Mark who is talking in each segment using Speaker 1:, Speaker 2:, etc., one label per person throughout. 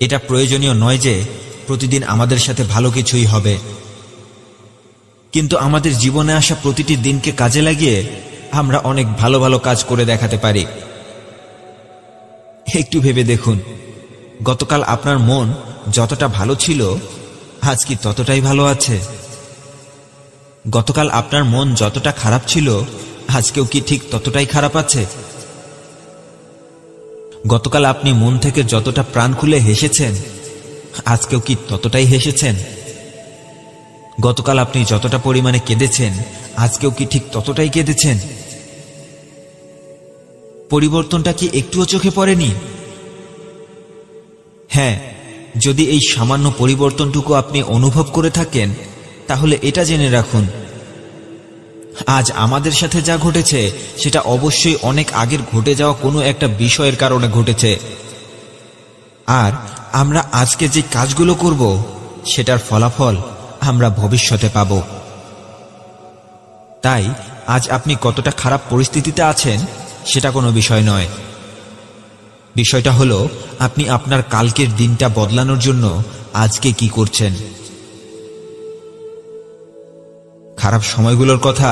Speaker 1: এটা প্রয়োজনীয় নয় যে প্রতিদিন আমাদের সাথে ভালো কিছুই হবে, কিন্তু আমাদের জীবনে আসা প্রতিটি দিনকে কাজে লাগিয়ে আমরা অনেক ভালো ভালো কাজ করে দেখাতে পারি। একটু ভেবে দেখুন, গতকাল আপনার মন যতটা ভালো ছিল আজ কি ততটাই ভালো আছে? গতকাল আপনার মন যতটা খারাপ ছিল আজকেও কি ঠিক ততটাই খারাপ আছে? গতকাল আপনি মন থেকে যতটা প্রাণ খুলে হেসেছেন আজকেও কি ততটাই হেসেছেন? গতকাল আপনি যতটা পরিমাণে কেঁদেছেন আজকেও কি ঠিক ততটাই কেঁদেছেন? পরিবর্তনটা কি একটুও চোখে পড়েনি? হ্যাঁ, যদি এই সামান্য পরিবর্তনটুকু আপনি অনুভব করে থাকেন তাহলে এটা জেনে রাখুন, আজ আমাদের সাথে যা ঘটেছে সেটা অবশ্যই অনেক আগের ঘটে যাওয়া কোনো একটা বিষয়ের কারণে ঘটেছে। আর আমরা আজকে যে কাজগুলো করব সেটার ফলাফল আমরা ভবিষ্যতে পাব। তাই আজ আপনি কতটা খারাপ পরিস্থিতিতে আছেন সেটা কোনো বিষয় নয়। বিষয়টা হলো আপনি আপনার কালকের দিনটা বদলানোর জন্য আজকে কি করছেন। খারাপ সময়গুলোর কথা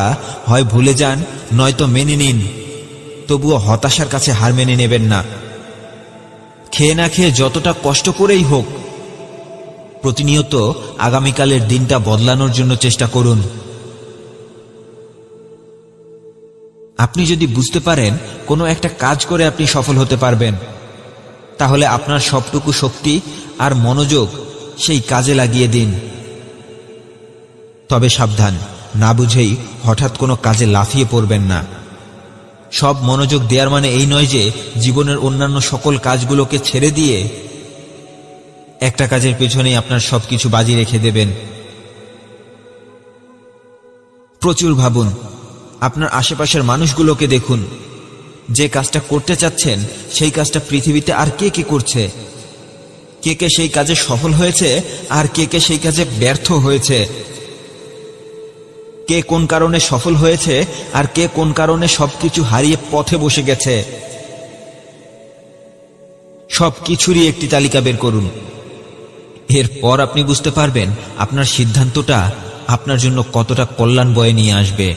Speaker 1: হয় ভুলে যান নয়তো মেনে নিন, তবুও হতাশার কাছে হার মেনে নেবেন না। খেয়ে না খেয়ে যতটা কষ্ট করেই হোক প্রতিনিয়ত আগামীকালের দিনটা বদলানোর জন্য চেষ্টা করুন। আপনি যদি বুঝতে পারেন কোনো একটা কাজ করে আপনি সফল হতে পারবেন, তাহলে আপনার সবটুকু শক্তি আর মনোযোগ সেই কাজে লাগিয়ে দিন। তবে সাবধান, না বুঝেই হঠাৎ কোনো কাজে লাফিয়ে পড়বেন না। সব মনোযোগ দেওয়ার মানে এই নয় যে জীবনের অন্যান্য সকল কাজগুলোকে ছেড়ে দিয়ে একটা কাজের পেছনেই আপনার সবকিছু বাজি রেখে দেবেন। প্রচুর ভাবুন, আপনার আশেপাশের মানুষগুলোকে দেখুন। যে কাজটা করতে চাচ্ছেন সেই কাজটা পৃথিবীতে আর কে কে করছে, কে কে সেই কাজে সফল হয়েছে আর কে কে সেই কাজে ব্যর্থ হয়েছে, কে কোন কারণে সফল হয়েছে আর কে কোন কারণে সবকিছু হারিয়ে পথে বসে গেছে। সবকিছুরই একটি তালিকা বের করুন। এরপর আপনি বুঝতে পারবেন আপনার সিদ্ধান্তটা আপনার জন্য কতটা কল্যাণ বয়ে নিয়ে আসবে।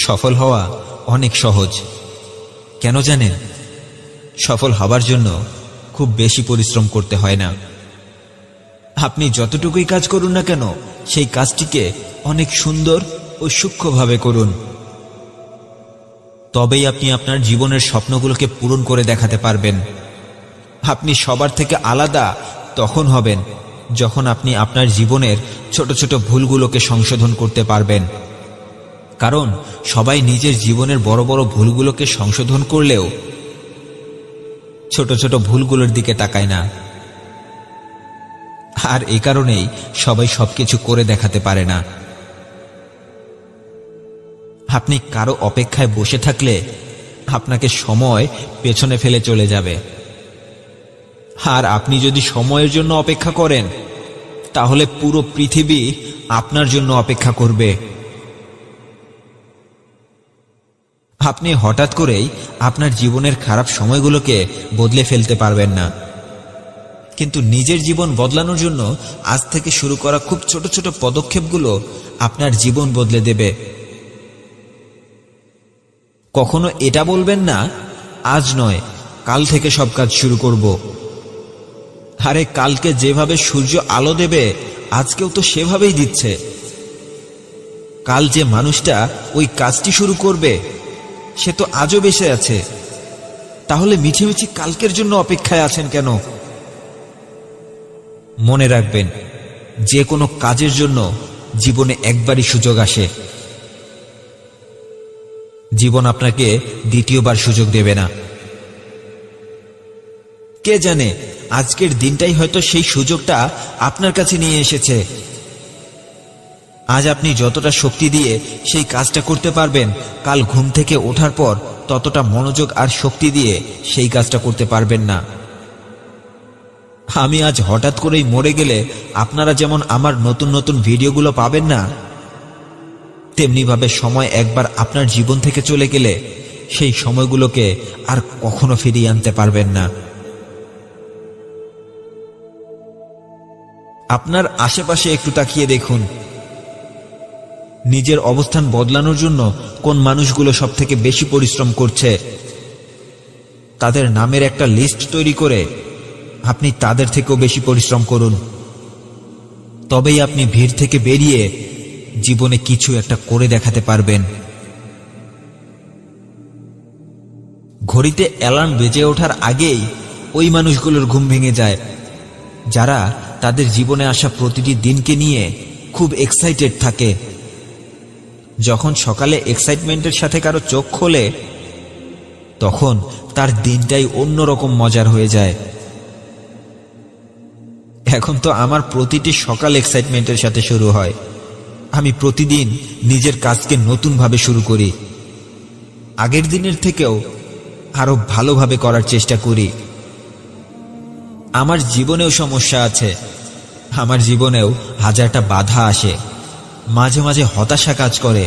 Speaker 1: সফল হওয়া অনেক সহজ, কেন জানেন? সফল হবার জন্য খুব বেশি পরিশ্রম করতে হয় না। আপনি যতটুকুই কাজ করুন না কেন সেই কাজটিকে অনেক সুন্দর ও সূক্ষ্মভাবে করুন। তবেই আপনি আপনার জীবনের স্বপ্নগুলোকে পূরণ করে দেখাতে পারবেন। আপনি সবার থেকে আলাদা তখন হবেন যখন আপনি আপনার জীবনের ছোট ছোট ভুলগুলোকে সংশোধন করতে পারবেন। কারণ সবাই নিজের জীবনের বড় বড় ভুলগুলোকে সংশোধন করলেও ছোট ছোট ভুলগুলোর দিকে তাকায় না। আর এই কারণেই সবাই সবকিছু করে দেখাতে পারে না। আপনি কারো অপেক্ষায় বসে থাকলে আপনাকে সময় পেছনে ফেলে চলে যাবে। আর আপনি যদি সময়ের জন্য অপেক্ষা করেন তাহলে পুরো পৃথিবী আপনার জন্য অপেক্ষা করবে। আপনি হঠাৎ করেই আপনার জীবনের খারাপ সময়গুলোকে বদলে ফেলতে পারবেন না, কিন্তু নিজের জীবন বদলানোর জন্য আজ থেকে শুরু করা খুব ছোট ছোট পদক্ষেপগুলো আপনার জীবন বদলে দেবে। কখনো এটা বলবেন না আজ নয় কাল থেকে সব কাজ শুরু করব। আরে কালকে যেভাবে সূর্য আলো দেবে আজকেও তো সেভাবেই দিচ্ছে। কাল যে মানুষটা ওই কাজটি শুরু করবে সে তো আজও বেঁচে আছে, তাহলে মিছিমিছি কালকের জন্য অপেক্ষায় আছেন কেন? মনে রাখবেন, যে কোনো কাজের জন্য জীবনে একবারই সুযোগ আসে। জীবন আপনাকে দ্বিতীয়বার সুযোগ দেবে না। কে জানে আজকের দিনটাই হয়তো সেই সুযোগটা আপনার কাছে নিয়ে এসেছে। আজ আপনি যতটা শক্তি দিয়ে সেই কাজটা করতে পারবেন, কাল ঘুম থেকে ওঠার পর ততটা মনোযোগ আর শক্তি দিয়ে সেই কাজটা করতে পারবেন না। আমি আজ হঠাৎ করেই মরে গেলে আপনারা যেমন আমার নতুন নতুন ভিডিওগুলো পাবেন না, তেমনিভাবে সময় একবার আপনার জীবন থেকে চলে গেলে সেই সময়গুলোকে আর কখনো ফিরিয়ে আনতে পারবেন না। আপনার আশেপাশে একটু তাকিয়ে দেখুন, নিজের অবস্থান বদলানোর জন্য কোন মানুষগুলো সবথেকে বেশি পরিশ্রম করছে। তাদের নামের একটা লিস্ট তৈরি করে আপনি তাদের থেকেও বেশি পরিশ্রম করুন। তবেই আপনি ভিড় থেকে বেরিয়ে জীবনে কিছু একটা করে দেখাতে পারবেন। ঘড়িতে অ্যালার্ম বেজে ওঠার আগেই ওই মানুষগুলোর ঘুম ভেঙে যায় যারা তাদের জীবনে আসা প্রতিটি দিনকে নিয়ে খুব এক্সাইটেড থাকে। যখন সকালে এক্সাইটমেন্টের সাথে কারো চোখ খোলে, তখন তার দিনটাই অন্যরকম মজার হয়ে যায়। এখন তো আমার প্রতিটি সকাল এক্সাইটমেন্টের সাথে শুরু হয়। আমি প্রতিদিন নিজের কাজকে নতুনভাবে শুরু করি, আগের দিনের থেকেও আরো ভালোভাবে করার চেষ্টা করি। আমার জীবনেও সমস্যা আছে, আমার জীবনেও হাজারটা বাধা আসে, মাঝে মাঝে হতাশা কাজ করে।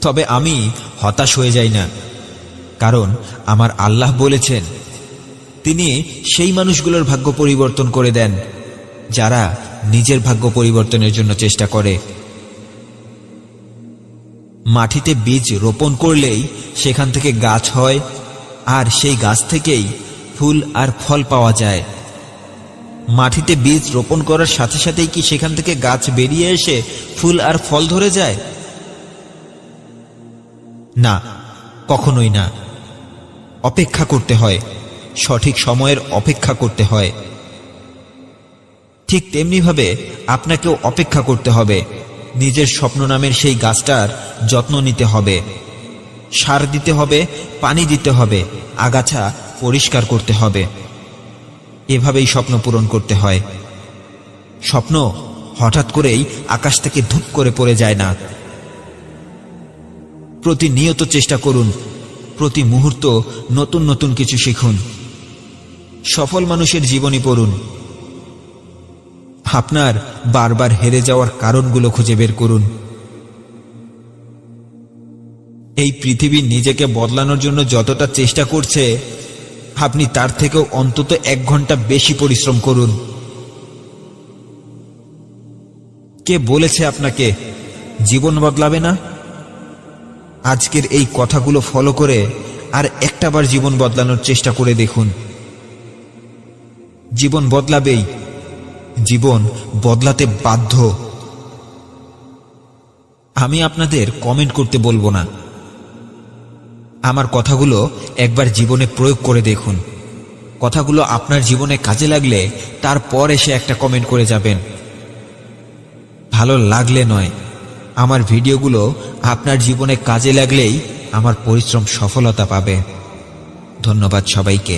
Speaker 1: তবে আমি হতাশ হয়ে যাই না, কারণ আমার আল্লাহ বলেছেন তিনি সেই মানুষগুলোর ভাগ্য পরিবর্তন করে দেন যারা নিজের ভাগ্য পরিবর্তনের জন্য চেষ্টা করে। মাটিতে বীজ রোপণ করলেই সেখান থেকে গাছ হয়, আর সেই গাছ থেকেই ফুল আর ফল পাওয়া যায়। মাটিতে বীজ রোপণ করার সাথে সাথেই কি সেখান থেকে গাছ বেরিয়ে এসে ফুল আর ফল ধরে যায়? না, কখনোই না। অপেক্ষা করতে হয়, সঠিক সময়ের অপেক্ষা করতে হয়। ঠিক তেমনিভাবে আপনাকেও অপেক্ষা করতে হবে। নিজের স্বপ্ন নামের সেই গাছটার যত্ন নিতে হবে, সার দিতে হবে, পানি দিতে হবে, আগাছা পরিষ্কার করতে হবে। এভাবেই স্বপ্ন পূরণ করতে হয়। স্বপ্ন হঠাৎ করেই আকাশ থেকে ধূপ করে পড়ে যায় না। প্রতিনিয়ত চেষ্টা করুন, প্রতি মুহূর্ত নতুন নতুন কিছু শিখুন। সফল মানুষের জীবনী পড়ুন। আপনার বারবার হেরে যাওয়ার কারণগুলো খুঁজে বের করুন। এই পৃথিবী নিজেকে বদলানোর জন্য যতটা চেষ্টা করছে, আপনি তার থেকেও অন্তত 1 ঘন্টা বেশি পরিশ্রম করুন। কে বলেছে আপনাকে জীবন বদলাবে না? আজকের এই কথাগুলো ফলো করে আর একটাবার জীবন বদলানোর চেষ্টা করে দেখুন। জীবন বদলাবেই, জীবন বদলাতে বাধ্য। আমি আপনাদের কমেন্ট করতে বলবো না, আমার কথাগুলো একবার জীবনে প্রয়োগ করে দেখুন। কথাগুলো আপনার জীবনে কাজে লাগলে তারপর এসে একটা কমেন্ট করে যাবেন। ভালো লাগলে নয়, আমার ভিডিওগুলো আপনার জীবনে কাজে লাগলেই আমার পরিশ্রম সফলতা পাবে। ধন্যবাদ সবাইকে।